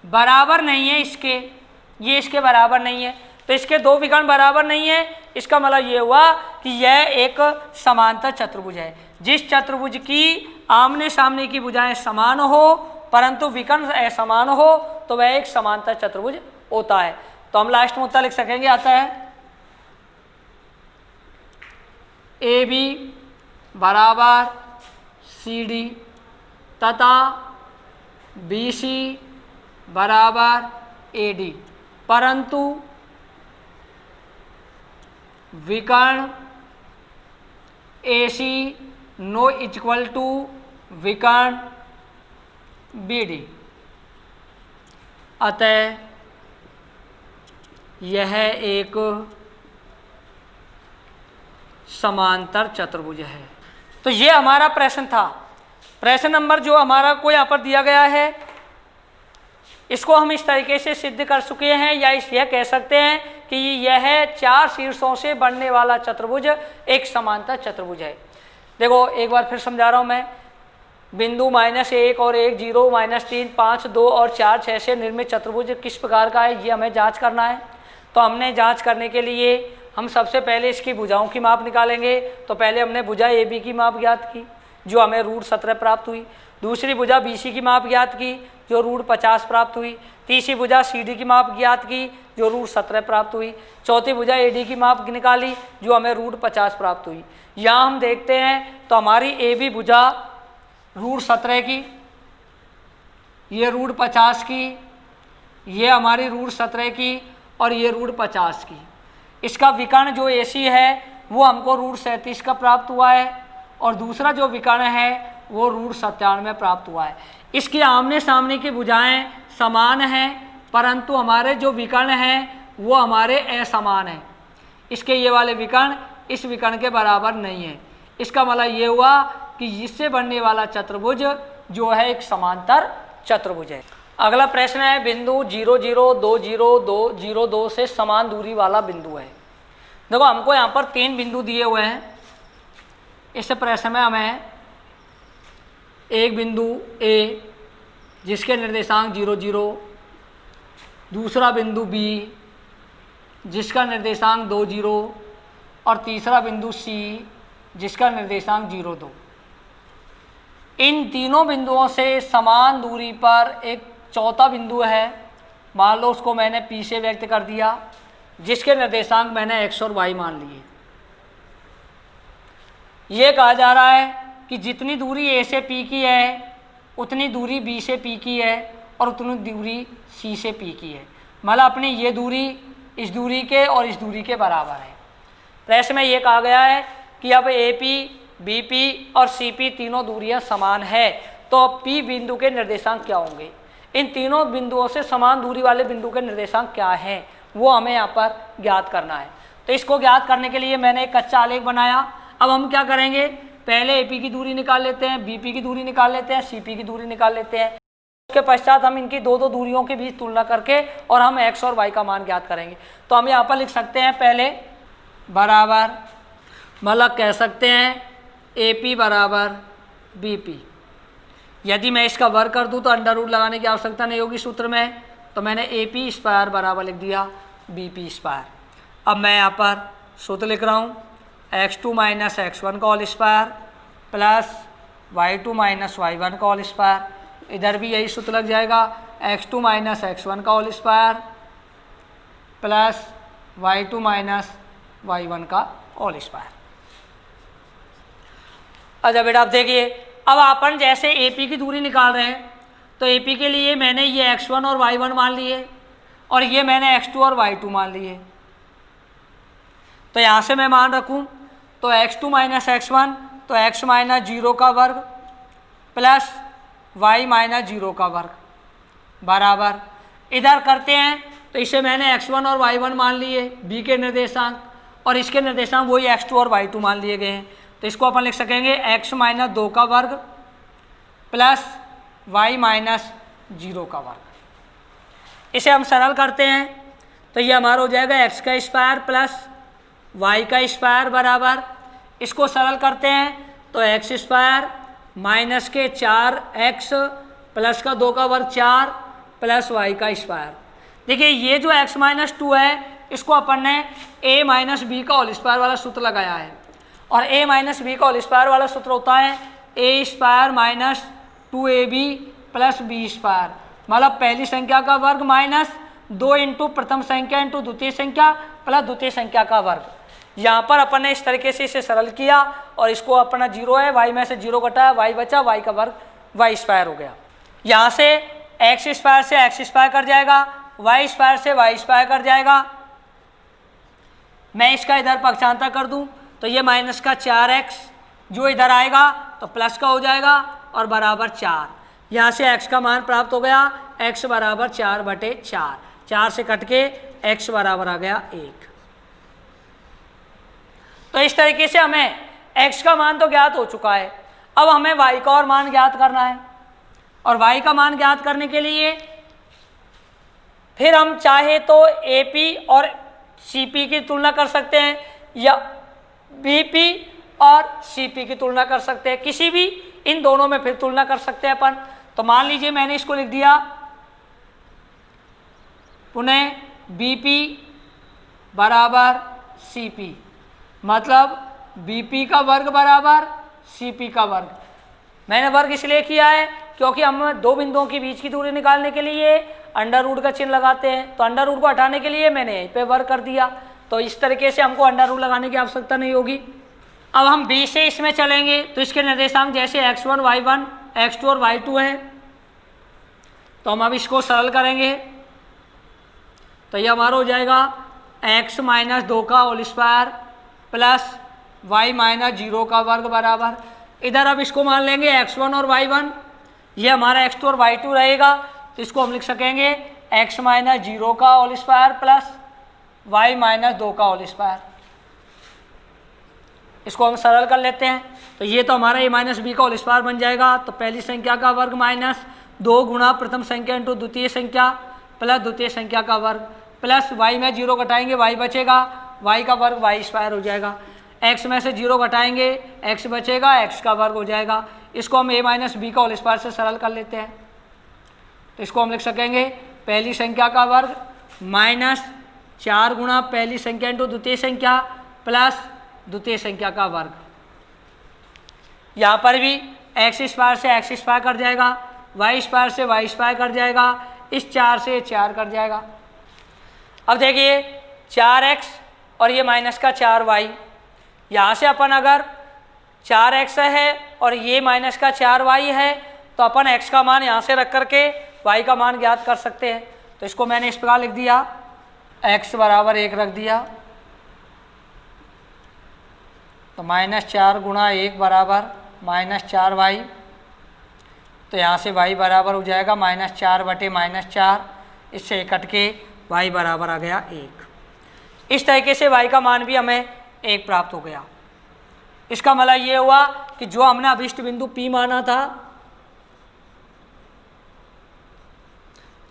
S1: बराबर नहीं है इसके, ये इसके बराबर नहीं है। तो इसके दो विकर्ण बराबर नहीं है, इसका मतलब ये हुआ कि यह एक समांतर चतुर्भुज है। जिस चतुर्भुज की आमने सामने की भुजाएं समान हो परंतु विकर्ण असमान हो तो वह एक समांतर चतुर्भुज होता है। तो हम लास्ट में उत्तर लिख सकेंगे, आता है ए बी बराबर सी डी तथा बी सी बराबर ए डी, परंतु विकर्ण ए सी नो इक्वल टू विकर्ण बी डी। अतः यह एक समांतर चतुर्भुज है। तो ये हमारा प्रश्न था। प्रश्न नंबर जो हमारा को यहाँ पर दिया गया है इसको हम इस तरीके से सिद्ध कर चुके हैं, या यह कह सकते हैं कि यह 4 शीर्षों से बनने वाला चतुर्भुज एक समांतर चतुर्भुज है। देखो एक बार फिर समझा रहा हूँ मैं। बिंदु -1 और 1 0 -3 5 2 और 4 6 से निर्मित चतुर्भुज किस प्रकार का है ये हमें जांच करना है। तो हमने जांच करने के लिए हम सबसे पहले इसकी भुजाओं की माप निकालेंगे। तो पहले हमने भुजा ए बी की माप ज्ञात की जो हमें √17 प्राप्त हुई, दूसरी भुजा बी सी की माप ज्ञात की जो √50 प्राप्त हुई, तीसरी भुजा सी डी की माप ज्ञात की जो √17 प्राप्त हुई, चौथी भुजा ए डी की माप निकाली जो हमें √50 प्राप्त हुई। यहाँ हम देखते हैं तो हमारी ए बी भुजा √17 की, ये √50 की, ये हमारी √17 की और ये √50 की। इसका विकर्ण जो ए सी है वो हमको √37 का प्राप्त हुआ है और दूसरा जो विकर्ण है वो √97 प्राप्त हुआ है। इसकी आमने सामने की भुजाएं समान हैं परंतु हमारे जो विकर्ण हैं वो हमारे असमान हैं। इसके ये वाले विकर्ण इस विकर्ण के बराबर नहीं है। इसका मतलब ये हुआ कि इससे बनने वाला चतुर्भुज जो है एक समांतर चतुर्भुज है। अगला प्रश्न है बिंदु 0 0 2 0 2 0 2 से समान दूरी वाला बिंदु है। देखो हमको यहाँ पर 3 बिंदु दिए हुए हैं। इस प्रश्न में हमें एक बिंदु ए जिसके निर्देशांक 0 0, दूसरा बिंदु बी जिसका निर्देशांक 2 0 और तीसरा बिंदु सी जिसका निर्देशांक 0 2। इन तीनों बिंदुओं से समान दूरी पर एक चौथा बिंदु है, मान लो उसको मैंने पी से व्यक्त कर दिया, जिसके निर्देशांक मैंने x और y मान लिए। ये कहा जा रहा है कि जितनी दूरी a से p की है उतनी दूरी b से p की है और उतनी दूरी c से p की है। मतलब अपनी ये दूरी इस दूरी के और इस दूरी के बराबर है। प्रश्न में ये कहा गया है कि अब AP, BP और CP तीनों दूरियां समान है, तो P बिंदु के निर्देशांक क्या होंगे। इन तीनों बिंदुओं से समान दूरी वाले बिंदु के निर्देशांक क्या हैं वो हमें यहाँ पर ज्ञात करना है। तो इसको ज्ञात करने के लिए मैंने एक कच्चा आलेख बनाया। अब हम क्या करेंगे, पहले AP की दूरी निकाल लेते हैं, BP की दूरी निकाल लेते हैं, CP की दूरी निकाल लेते हैं। उसके पश्चात हम इनकी दो दूरियों के बीच तुलना करके और हम x और y का मान ज्ञात करेंगे। तो हम यहाँ पर लिख सकते हैं पहले बराबर, मतलब कह सकते हैं AP बराबर BP। यदि मैं इसका वर्ग कर दूं तो अंडर रूट लगाने की आवश्यकता नहीं होगी सूत्र में, तो मैंने AP स्क्वायर बराबर लिख दिया BP स्क्वायर। अब मैं यहाँ पर सूत्र लिख रहा हूँ x2 माइनस x1 का whole square plus y2 minus y1 का होल स्क्वायर। इधर भी यही सूत्र लग जाएगा x2 माइनस x1 का whole square plus y2 minus y1 का होल स्क्वायर। अच्छा बेटा अब देखिए, अब अपन जैसे AP की दूरी निकाल रहे हैं तो AP के लिए मैंने ये x1 और y1 मान लिए और ये मैंने x2 और y2 मान लिए। तो यहाँ से मैं मान रखूँ तो x2 माइनस x1 तो x माइनस 0 का वर्ग प्लस y माइनस 0 का वर्ग बराबर, इधर करते हैं तो इसे मैंने x1 और y1 मान लिए b के निर्देशांक, और इसके निर्देशांक वही x2 और y2 मान लिए गए हैं। तो इसको अपन लिख सकेंगे x माइनस 2 का वर्ग प्लस y माइनस 0 का वर्ग। इसे हम सरल करते हैं तो ये हमारा हो जाएगा x का स्क्वायर प्लस y का स्क्वायर बराबर, इसको सरल करते हैं तो x स्क्वायर माइनस के 4x प्लस का 2 का वर्ग 4 प्लस y का स्क्वायर। देखिए ये जो x माइनस 2 है इसको अपन ने a माइनस बी का होल स्क्वायर वाला सूत्र लगाया है, और a माइनस बी का होल स्क्वायर वाला सूत्र होता है a square minus 2ab plus B square, मतलब पहली संख्या का वर्ग माइनस 2 इंटू प्रथम संख्या इंटू द्वितीय संख्या प्लस द्वितीय संख्या का वर्ग। यहाँ पर अपन ने इस तरीके से इसे सरल किया और इसको अपना 0 है, y में से 0 घटाया, y बचा, y का वर्ग y स्क्वायर हो गया। यहाँ से x स्क्वायर से x स्क्वायर कर जाएगा, y स्क्वायर से y स्क्वायर कर जाएगा। मैं इसका इधर पक्षांतर कर दूं तो ये माइनस का 4x जो इधर आएगा तो प्लस का हो जाएगा और बराबर 4। यहाँ से x का मान प्राप्त हो गया, x बराबर 4/4, 4 से कट के x बराबर आ गया 1। तो इस तरीके से हमें x का मान तो ज्ञात हो चुका है, अब हमें y का और मान ज्ञात करना है। और y का मान ज्ञात करने के लिए फिर हम चाहे तो AP और CP की तुलना कर सकते हैं या BP और CP की तुलना कर सकते हैं, किसी भी इन दोनों में फिर तुलना कर सकते हैं अपन। तो मान लीजिए मैंने इसको लिख दिया पुनः BP बराबर CP, मतलब BP का वर्ग बराबर CP का वर्ग। मैंने वर्ग इसलिए किया है क्योंकि हम दो बिंदुओं के बीच की दूरी निकालने के लिए अंडर रूट का चिन्ह लगाते हैं, तो अंडर रूट को हटाने के लिए मैंने यहीं पे वर्ग कर दिया। तो इस तरीके से हमको अंडर रूट लगाने की आवश्यकता नहीं होगी। अब हम B से इसमें चलेंगे तो इसके निर्देशांक जैसे x1 y1 x2 और y2 है, तो हम अब इसको सरल करेंगे तो ये हमारा हो जाएगा x माइनस 2 का whole square plus y minus 0 का वर्ग बराबर, इधर अब इसको मान लेंगे x1 और y1, ये हमारा x2 और y2 रहेगा, तो इसको हम लिख सकेंगे x माइनस 0 का whole square plus y minus 2 का होल स्क्वायर। इसको हम सरल कर लेते हैं तो ये तो हमारा a माइनस बी का होल स्क्वायर बन जाएगा। तो पहली संख्या का वर्ग माइनस 2 गुणा प्रथम संख्या इंटू द्वितीय संख्या प्लस द्वितीय संख्या का वर्ग प्लस y में 0 घटाएंगे y बचेगा, y का वर्ग y स्क्वायर हो जाएगा, x में से 0 घटाएंगे x बचेगा, x का वर्ग हो जाएगा। इसको हम a माइनस बी का होल स्क्वायर से सरल कर लेते हैं तो इसको हम लिख सकेंगे पहली संख्या का वर्ग माइनस 4 गुणा पहली संख्या इंटू द्वितीय संख्या प्लस द्वितीय संख्या का वर्ग। यहाँ पर भी x स्क्वायर से x स्क्वायर कट जाएगा, y स्क्वायर से y स्क्वायर कट जाएगा, इस 4 से 4 कट जाएगा। अब देखिए 4x और ये माइनस का 4y। यहाँ से अपन अगर 4x है और ये माइनस का 4y है तो अपन x का मान यहाँ से रख करके y का मान ज्ञात कर सकते हैं। तो इसको मैंने इस प्रकार लिख दिया, x बराबर 1 रख दिया, तो -4 गुणा 1 बराबर -4y। तो यहाँ से y बराबर हो जाएगा -4 बटे -4, इससे कट के y बराबर आ गया 1। इस तरीके से y का मान भी हमें 1 प्राप्त हो गया। इसका मतलब ये हुआ कि जो हमने अभिष्ट बिंदु P माना था,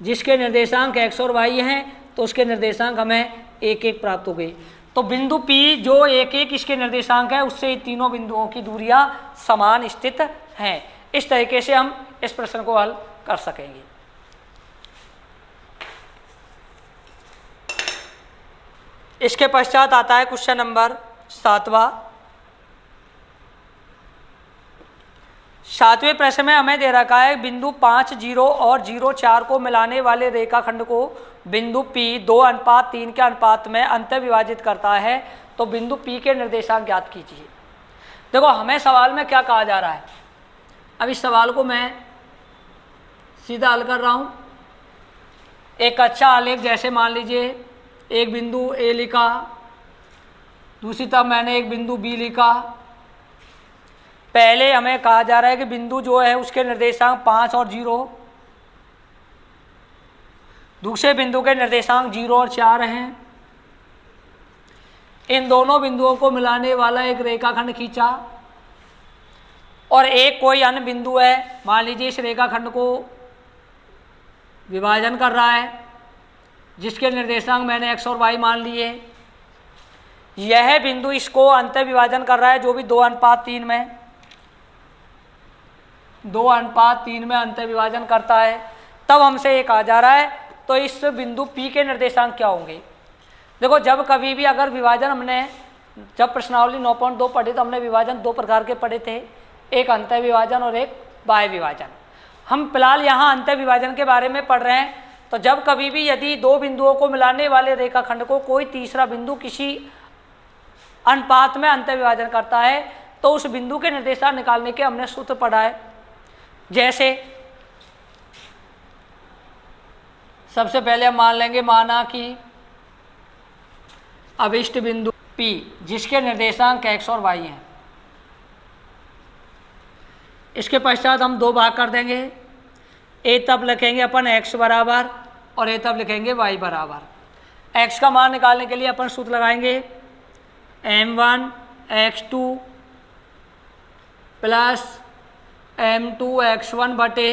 S1: जिसके निर्देशांक x और y हैं, तो उसके निर्देशांक हमें 1-1 प्राप्त हो गई। तो बिंदु P जो 1-1 इसके निर्देशांक है, उससे तीनों बिंदुओं की दूरियां समान स्थित हैं। इस तरीके से हम इस प्रश्न को हल कर सकेंगे। इसके पश्चात आता है क्वेश्चन नंबर 7वां। 7वें प्रश्न में हमें दे रखा है बिंदु 5, 0 और 0, 4 को मिलाने वाले रेखाखंड को बिंदु P 2:3 के अनुपात में अंत विभाजित करता है, तो बिंदु P के निर्देशांक ज्ञात कीजिए। देखो हमें सवाल में क्या कहा जा रहा है, अब इस सवाल को मैं सीधा हल कर रहा हूँ। एक अच्छा आलेख, जैसे मान लीजिए एक बिंदु A लिखा, दूसरी तरफ मैंने एक बिंदु B लिखा। पहले हमें कहा जा रहा है कि बिंदु जो है उसके निर्देशांक 5 और 0, दूसरे बिंदु के निर्देशांक 0 और 4 हैं। इन दोनों बिंदुओं को मिलाने वाला एक रेखाखंड खींचा और एक कोई अन्य बिंदु है, मान लीजिए इस रेखाखंड को विभाजन कर रहा है, जिसके निर्देशांक मैंने x और y मान लिए। यह बिंदु इसको अंत विभाजन कर रहा है, जो भी 2:3 में 2:3 में अंत विभाजन करता है। तब हमसे ये कहा जा रहा है तो इस बिंदु P के निर्देशांक क्या होंगे। देखो जब कभी भी अगर विभाजन हमने, जब प्रश्नावली 9.2 पढ़ी तो हमने विभाजन 2 प्रकार के पढ़े थे, एक अंत विभाजन और एक बाह्य विभाजन। हम फिलहाल यहाँ अंत विभाजन के बारे में पढ़ रहे हैं। तो जब कभी भी यदि दो बिंदुओं को मिलाने वाले रेखाखंड को कोई तीसरा बिंदु किसी अनुपात में अंत विभाजन करता है, तो उस बिंदु के निर्देशांक निकालने के हमने सूत्र पढ़ा है। जैसे सबसे पहले हम मान लेंगे, माना कि अभिष्ट बिंदु P जिसके निर्देशांक x और y हैं, इसके पश्चात हम 2 भाग कर देंगे। a तब लिखेंगे अपन x बराबर और a तब लिखेंगे y बराबर। x का मान निकालने के लिए अपन सूत्र लगाएंगे m1 x2 plus m2 x1 बटे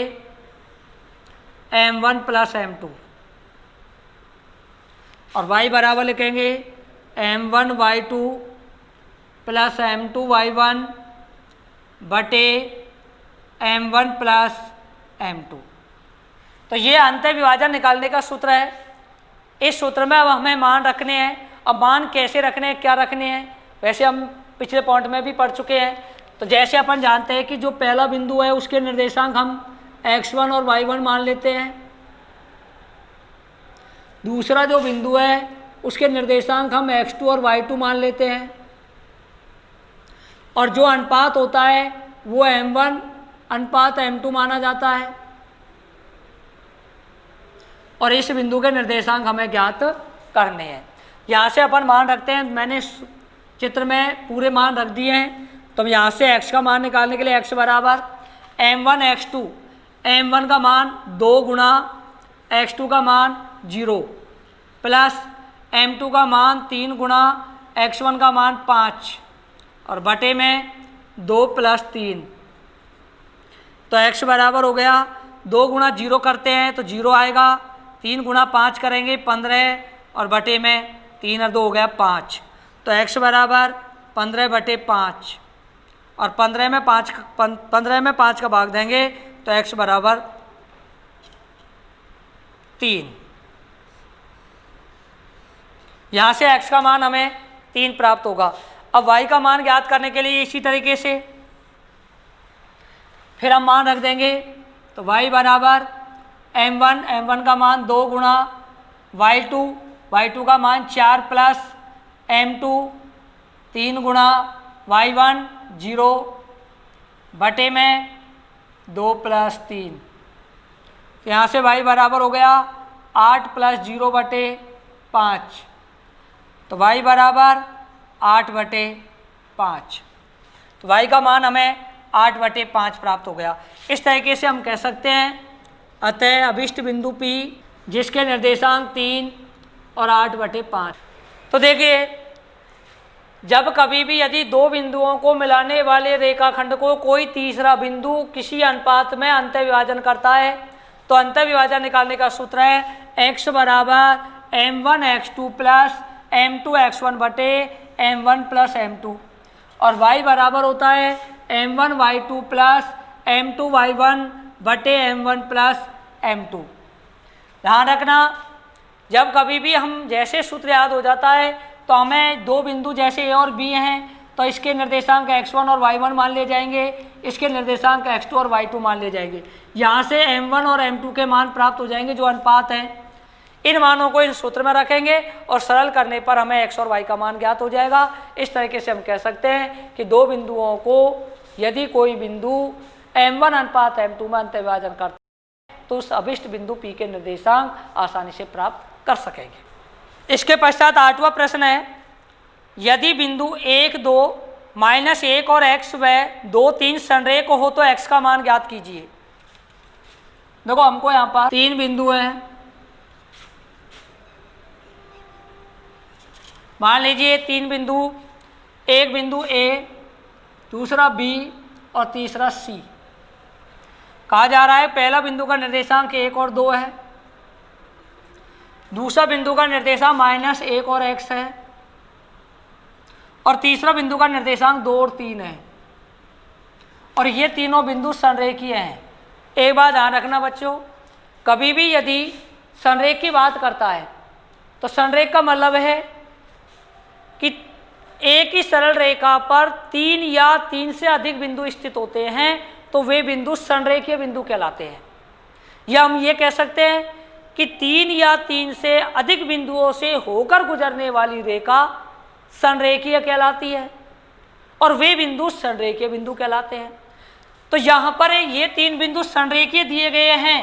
S1: m1 प्लस m2, और y बराबर लिखेंगे m1 y2 plus m2 y1 बटे m1 प्लस m2। तो ये अंत विभाजन निकालने का सूत्र है। इस सूत्र में अब हमें मान रखने हैं। अब मान कैसे रखने हैं, क्या रखने हैं, वैसे हम पिछले पॉइंट में भी पढ़ चुके हैं। तो जैसे अपन जानते हैं कि जो पहला बिंदु है उसके निर्देशांक हम x1 और y1 मान लेते हैं, दूसरा जो बिंदु है उसके निर्देशांक हम x2 और y2 मान लेते हैं, और जो अनुपात होता है वो m1 अनुपात m2 माना जाता है, और इस बिंदु के निर्देशांक हमें ज्ञात करने हैं। यहाँ से अपन मान रखते हैं, मैंने चित्र में पूरे मान रख दिए हैं। तो हम यहाँ से x का मान निकालने के लिए x बराबर m1 x2, m1 का मान 2 गुणा x2 का मान 0 प्लस m2 का मान 3 गुणा x1 का मान 5 और बटे में 2 प्लस 3। तो x बराबर हो गया 2 गुणा 0 करते हैं तो 0 आएगा, 3 गुणा 5 करेंगे 15 और बटे में 3 और 2 हो गया 5। तो x बराबर 15 बटे 5 और 15 में 5 का भाग देंगे तो x बराबर 3। यहाँ से x का मान हमें 3 प्राप्त होगा। अब y का मान ज्ञात करने के लिए इसी तरीके से फिर हम मान रख देंगे। तो y बराबर m1 का मान 2 गुणा y2 y2 का मान 4 प्लस m2 3 गुणा y1 0 बटे में 2 प्लस 3। तो यहाँ से y बराबर हो गया 8 प्लस 0 बटे 5। तो y बराबर 8 बटे 5। तो y का मान हमें 8 बटे 5 प्राप्त हो गया। इस तरीके से हम कह सकते हैं अतः अभिष्ट बिंदु P जिसके निर्देशांक 3 और 8 बटे 5। तो देखिए, जब कभी भी यदि दो बिंदुओं को मिलाने वाले रेखाखंड को कोई तीसरा बिंदु किसी अनुपात में अंतर्विभाजन करता है तो अंतर्विभाजन निकालने का सूत्र है x बराबर m1 x2 plus m2 x1 बटे m1 प्लस m2 और y बराबर होता है m1 y2 plus m2 y1 बटे m1 प्लस m2। ध्यान रखना, जब कभी भी हम जैसे सूत्र याद हो जाता है तो हमें दो बिंदु जैसे a और b हैं तो इसके निर्देशांक x1 और y1 मान ले जाएंगे, इसके निर्देशांक x2 और y2 मान ले जाएंगे। यहाँ से m1 और m2 के मान प्राप्त हो जाएंगे जो अनुपात हैं। इन मानों को इस सूत्र में रखेंगे और सरल करने पर हमें x और y का मान ज्ञात हो जाएगा। इस तरीके से हम कह सकते हैं कि दो बिंदुओं को यदि कोई बिंदु m1 अनुपात m2 में अंतर्विभाजन करता है तो उस अभिष्ट बिंदु P के निर्देशांक आसानी से प्राप्त कर सकेंगे। इसके पश्चात 8वां प्रश्न है, यदि बिंदु 1 2 -1 और x व 2 3 संरेख हो तो x का मान ज्ञात कीजिए। देखो, हमको यहाँ पर 3 बिंदु हैं। मान लीजिए 3 बिंदु, एक बिंदु A, दूसरा B और तीसरा C। कहा जा रहा है पहला बिंदु का निर्देशांक 1 और 2 है, दूसरा बिंदु का निर्देशांक -1 और x है और तीसरा बिंदु का निर्देशांक 2 और 3 है और ये तीनों बिंदु संरेखीय हैं। एक बात ध्यान रखना बच्चों, कभी भी यदि संरेख की बात करता है तो संरेख का मतलब है कि एक ही सरल रेखा पर 3 या 3 से अधिक बिंदु स्थित होते हैं तो वे बिंदु संरेखीय बिंदु कहलाते हैं। या हम ये कह सकते हैं कि 3 या 3 से अधिक बिंदुओं से होकर गुजरने वाली रेखा संरेखीय कहलाती है और वे बिंदु संरेखीय बिंदु कहलाते हैं। तो यहाँ पर ये 3 बिंदु संरेखीय दिए गए हैं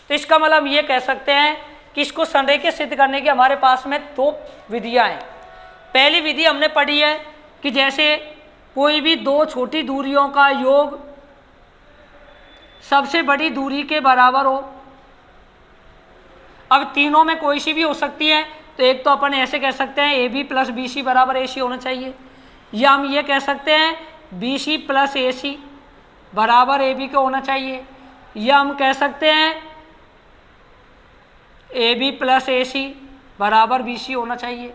S1: तो इसका मतलब ये कह सकते हैं कि इसको संरेखीय सिद्ध करने की हमारे पास में 2 विधियाँ हैं। पहली विधि हमने पढ़ी है कि जैसे कोई भी दो छोटी दूरियों का योग सबसे बड़ी दूरी के बराबर हो। अब तीनों में कोई सी भी हो सकती है, तो एक तो अपन ऐसे कह सकते हैं AB प्लस BC बराबर AC होना चाहिए, या हम ये कह सकते हैं BC प्लस AC बराबर AB को होना चाहिए, या हम कह सकते हैं AB प्लस AC बराबर BC होना चाहिए।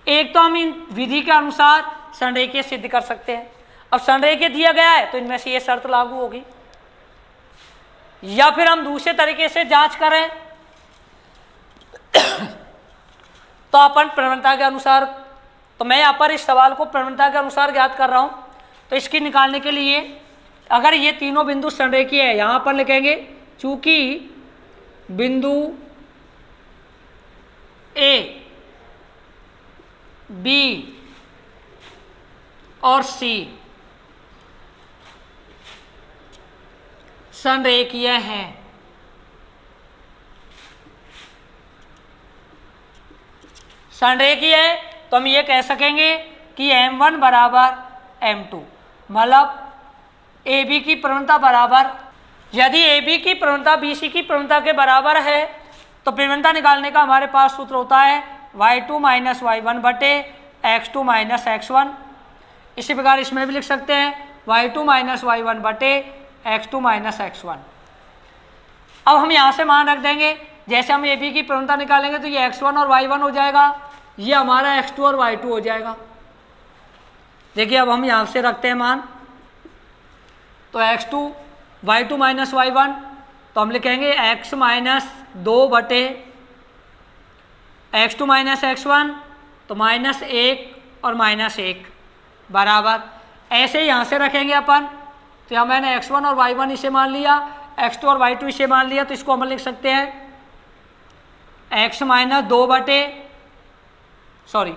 S1: एक तो हम इन विधि के अनुसार संरेखीय सिद्ध कर सकते हैं। अब संरेखीय दिया गया है तो इनमें से ये शर्त लागू होगी, या फिर हम दूसरे तरीके से जांच करें तो अपन प्रवणता के अनुसार, तो मैं यहाँ पर इस सवाल को प्रवणता के अनुसार ज्ञात कर रहा हूँ, तो इसकी निकालने के लिए अगर ये तीनों बिंदु संरेखीय है, यहाँ पर लिखेंगे चूंकि बिंदु A, B और C संरेखीय हैं, संरेखीय है तो हम ये कह सकेंगे कि M1 बराबर M2, मतलब AB की प्रवणता बराबर, यदि AB की प्रवणता BC की प्रवणता के बराबर है तो प्रवणता निकालने का हमारे पास सूत्र होता है y2 माइनस y1 बटे x2 माइनस x1। इसी प्रकार इसमें भी लिख सकते हैं y2 माइनस y1 बटे x2 माइनस x1। अब हम यहाँ से मान रख देंगे, जैसे हम AB की प्रवणता निकालेंगे तो ये x1 और y1 हो जाएगा, ये हमारा x2 और y2 हो जाएगा। देखिए अब हम यहाँ से रखते हैं मान, तो x2 y2 माइनस y1, तो हम लिखेंगे x माइनस 2 बटे x2 माइनस x1, तो माइनस 1 और माइनस 1 बराबर, ऐसे यहाँ से रखेंगे अपन, तो यहाँ मैंने x1 और y1 इसे मान लिया, x2 और y2 इसे मान लिया, तो इसको हम लिख सकते हैं x माइनस 2 बटे सॉरी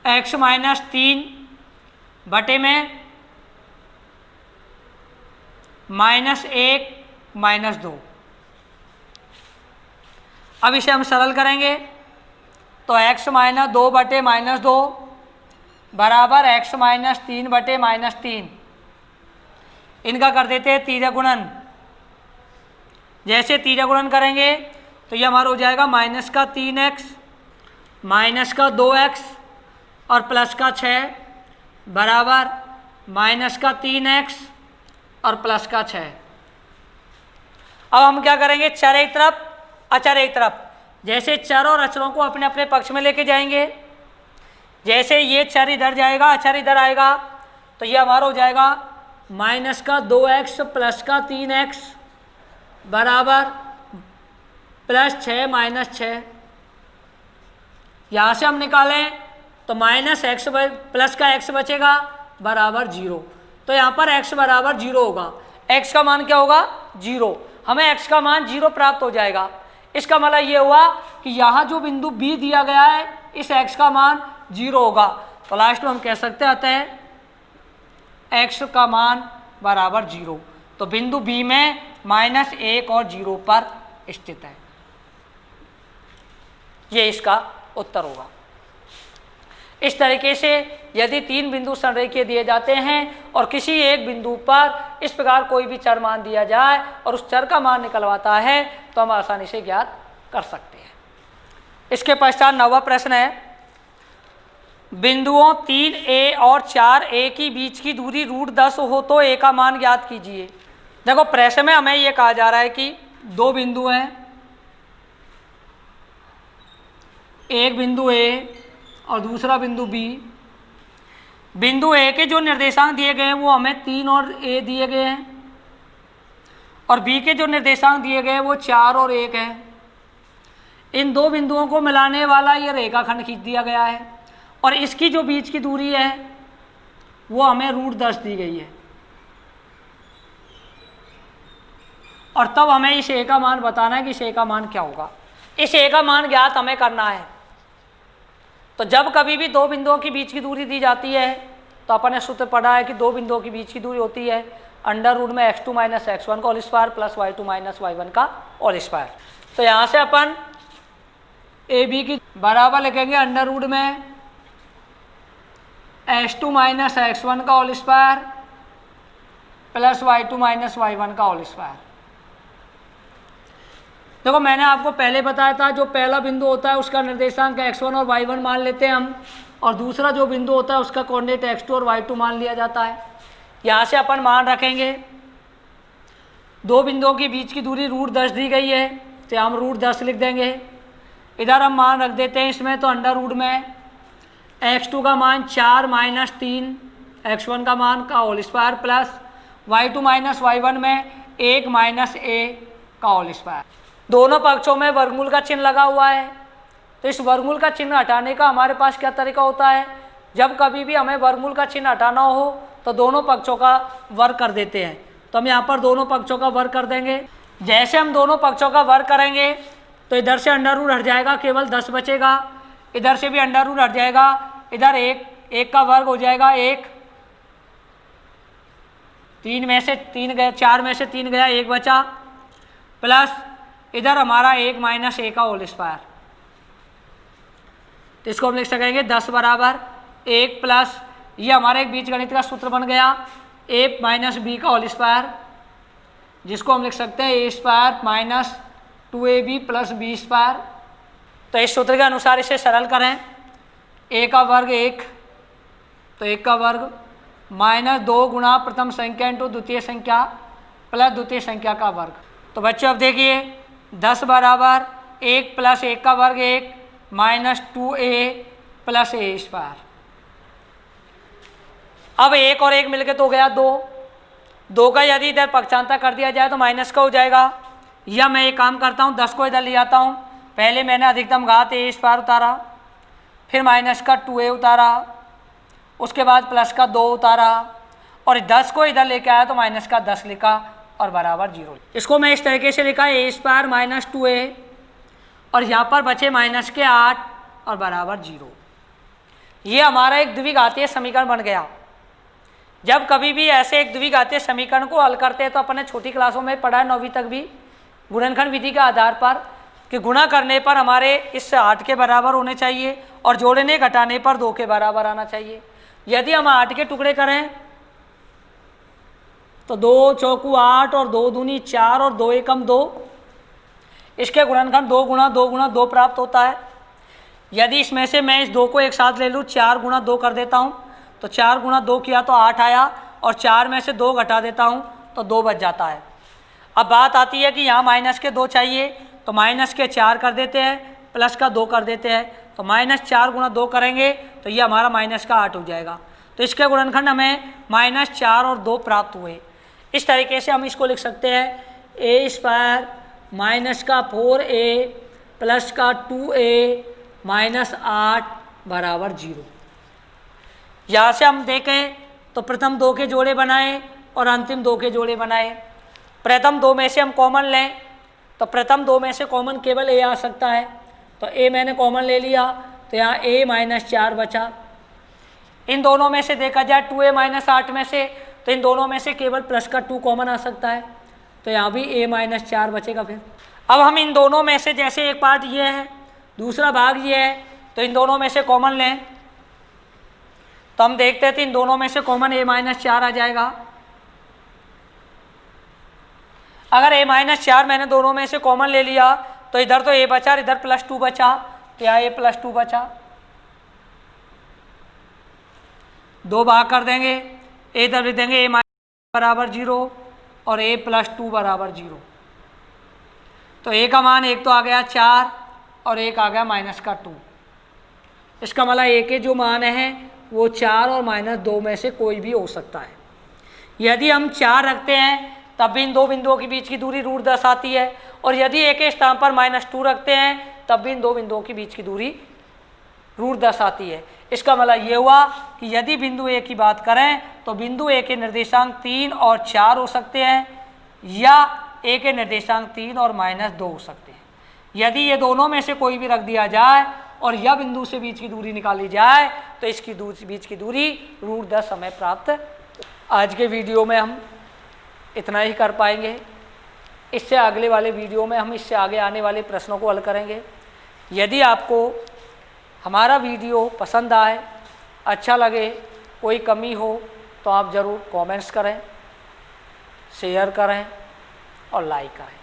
S1: x माइनस 3 बटे में -1 -2। अब इसे हम सरल करेंगे तो x माइनस 2 बटे -2 बराबर x माइनस 3 बटे -3। इनका कर देते हैं तीजा गुणन। जैसे तीजा गुणन करेंगे तो ये हमारा हो जाएगा माइनस का 3x माइनस का 2x और प्लस का 6 बराबर माइनस का 3x और प्लस का 6। अब हम क्या करेंगे, चर एक तरफ अचर एक तरफ। जैसे चर और अचरों को अपने अपने पक्ष में लेके जाएंगे, जैसे ये चर इधर जाएगा अचर इधर आएगा, तो ये हमारा हो जाएगा माइनस का 2x प्लस का 3x बराबर प्लस 6 माइनस 6। यहाँ से हम निकालें तो माइनस x प्लस का x बचेगा बराबर 0। तो यहाँ पर x बराबर 0 होगा। x का मान क्या होगा, 0। हमें x का मान 0 प्राप्त हो जाएगा। इसका मतलब ये हुआ कि यहाँ जो बिंदु B दिया गया है इस x का मान 0 होगा। तो लास्ट में हम कह सकते हैं x का मान बराबर 0। तो बिंदु B में -1 और 0 पर स्थित है। ये इसका उत्तर होगा। इस तरीके से यदि 3 बिंदु संरेखीय दिए जाते हैं और किसी एक बिंदु पर इस प्रकार कोई भी चर मान दिया जाए और उस चर का मान निकलवाता है तो हम आसानी से ज्ञात कर सकते हैं। इसके पश्चात 9वां प्रश्न है, बिंदुओं 3a और 4a की बीच की दूरी √10 हो तो a का मान ज्ञात कीजिए। देखो प्रश्न में हमें ये कहा जा रहा है कि 2 बिंदु हैं, एक बिंदु A और दूसरा बिंदु B। बिंदु A के जो निर्देशांक दिए गए हैं वो हमें 3 और A दिए गए हैं और B के जो निर्देशांक दिए गए हैं वो 4 और 1 हैं। इन 2 बिंदुओं को मिलाने वाला ये रेखाखंड खींच दिया गया है और इसकी जो बीच की दूरी है वो हमें √10 दी गई है और तब हमें इस A का मान बताना है कि इस A का मान क्या होगा। इस A का मान ज्ञात हमें करना है। तो जब कभी भी 2 बिंदुओं की बीच की दूरी दी जाती है तो अपन ने सूत्र पढ़ा है कि 2 बिंदुओं की बीच की दूरी होती है √ में x2 - x1 का whole square plus y2 - y1 का होल स्क्वायर। तो यहाँ से अपन AB की बराबर लिखेंगे √ में x2 - x1 का whole square plus y2 - y1 का होल स्क्वायर। देखो मैंने आपको पहले बताया था जो पहला बिंदु होता है उसका निर्देशांक x1 और y1 मान लेते हैं हम और दूसरा जो बिंदु होता है उसका कोऑर्डिनेट x2 और y2 मान लिया जाता है। यहाँ से अपन मान रखेंगे 2 बिंदुओं के बीच की दूरी √10 दी गई है तो हम √10 लिख देंगे। इधर हम मान रख देते हैं इसमें तो √ में x2 का मान 4 - 3 x1 का मान का whole square plus y2 - y1 में 1 - a का होल स्क्वायर। दोनों पक्षों में वर्गमूल का चिन्ह लगा हुआ है तो इस वर्गमूल का चिन्ह हटाने का हमारे पास क्या तरीका होता है, जब कभी भी हमें वर्गमूल का चिन्ह हटाना हो तो दोनों पक्षों का वर्ग कर देते हैं। तो हम यहाँ पर दोनों पक्षों का वर्ग कर देंगे। जैसे हम दोनों पक्षों का वर्ग करेंगे तो इधर से √ हट जाएगा, केवल 10 बचेगा। इधर से भी √ हट जाएगा, इधर 1 का वर्ग हो जाएगा 1। 3 में से 3 गया, 4 में से 3 गया, 1 बचा प्लस इधर हमारा 1 - a का होल स्क्वायर। तो इसको हम लिख सकेंगे 10 बराबर 1 प्लस ये हमारे एक बीजगणित का सूत्र बन गया a - b का होल स्क्वायर, जिसको हम लिख सकते हैं a² - 2ab + b²। तो इस सूत्र के अनुसार इसे सरल करें। a का वर्ग 1 तो 1 का वर्ग -2 गुणा प्रथम संख्या इंटू द्वितीय संख्या प्लस द्वितीय संख्या का वर्ग। तो बच्चों अब देखिए 10 बराबर 1 + 1 का वर्ग 1 - 2a + a²। अब 1 और 1 मिलके तो गया 2। 2 का यदि इधर पक्षांतर कर दिया जाए तो माइनस का हो जाएगा। या मैं एक काम करता हूँ 10 को इधर ले जाता हूँ। पहले मैंने अधिकतम घात a² उतारा, फिर माइनस का 2a उतारा, उसके बाद प्लस का 2 उतारा और 10 को इधर लेके आया तो माइनस का 10 लिखा और बराबर 0। इसको मैं इस तरीके से लिखा a² - 2a और यहाँ पर बचे -8 और बराबर 0। ये हमारा एक द्विघातीय समीकरण बन गया। जब कभी भी ऐसे एक द्विघातीय समीकरण को हल करते हैं तो अपने छोटी क्लासों में पढ़ा है 9वीं तक भी, गुणनखंड विधि के आधार पर कि गुणा करने पर हमारे इस 8 के बराबर होने चाहिए और जोड़ने घटाने पर 2 के बराबर आना चाहिए। यदि हम 8 के टुकड़े करें तो 2 चौकू 8 और 2 दूनी 4 और 2 एकम 2, इसके गुणनखंड 2 गुणा 2 गुणा 2 प्राप्त होता है। यदि इसमें से मैं इस 2 को एक साथ ले लूँ, 4 गुणा 2 कर देता हूँ, तो 4 गुणा 2 किया तो 8 आया, और 4 में से 2 घटा देता हूँ तो 2 बच जाता है। अब बात आती है कि यहाँ माइनस के 2 चाहिए, तो माइनस के 4 कर देते हैं, प्लस का 2 कर देते हैं, तो -4 गुणा 2 करेंगे तो ये हमारा माइनस का 8 हो जाएगा। तो इसके गुणनखंड हमें -4 और 2 प्राप्त हुए। इस तरीके से हम इसको लिख सकते हैं a² माइनस का 4a प्लस का 2a माइनस 8 बराबर 0। यहाँ से हम देखें तो प्रथम 2 के जोड़े बनाए और अंतिम 2 के जोड़े बनाए। प्रथम 2 में से हम कॉमन लें तो प्रथम 2 में से कॉमन केवल a आ सकता है, तो a मैंने कॉमन ले लिया तो यहाँ a -4 बचा। इन दोनों में से देखा जाए 2a - 8 में से, तो इन दोनों में से केवल प्लस का 2 कॉमन आ सकता है, तो यहाँ भी a -4 बचेगा। फिर अब हम इन दोनों में से, जैसे एक पार्ट ये है दूसरा भाग ये है, तो इन दोनों में से कॉमन लें तो हम देखते हैं तो इन दोनों में से कॉमन a -4 आ जाएगा। अगर a -4 मैंने दोनों में से कॉमन ले लिया तो इधर तो a बचा, इधर +2 बचा, तो यहाँ a +2 बचा। 2 भाग कर देंगे, a इधर लिख देंगे a बराबर 0 और a +2 बराबर 0। तो a का मान एक तो आ गया 4 और एक आ गया -2। इसका मतलब a के जो मान है वो 4 और -2 में से कोई भी हो सकता है। यदि हम 4 रखते हैं तब भी इन दो बिंदुओं के बीच की दूरी √10 आती है, और यदि a के स्थान पर -2 रखते हैं तब भी इन दो बिंदुओं के बीच की दूरी √10 आती है। इसका मतलब ये हुआ कि यदि बिंदु a की बात करें तो बिंदु a के निर्देशांक 3 और 4 हो सकते हैं, या a के निर्देशांक 3 और -2 हो सकते हैं। यदि ये दोनों में से कोई भी रख दिया जाए और यह बिंदु से बीच की दूरी निकाली जाए तो इसकी बीच की दूरी √10 हमें प्राप्त। आज के वीडियो में हम इतना ही कर पाएंगे। इससे अगले वाले वीडियो में हम इससे आगे आने वाले प्रश्नों को हल करेंगे। यदि आपको हमारा वीडियो पसंद आए, अच्छा लगे, कोई कमी हो तो आप ज़रूर कमेंट्स करें, शेयर करें और लाइक करें।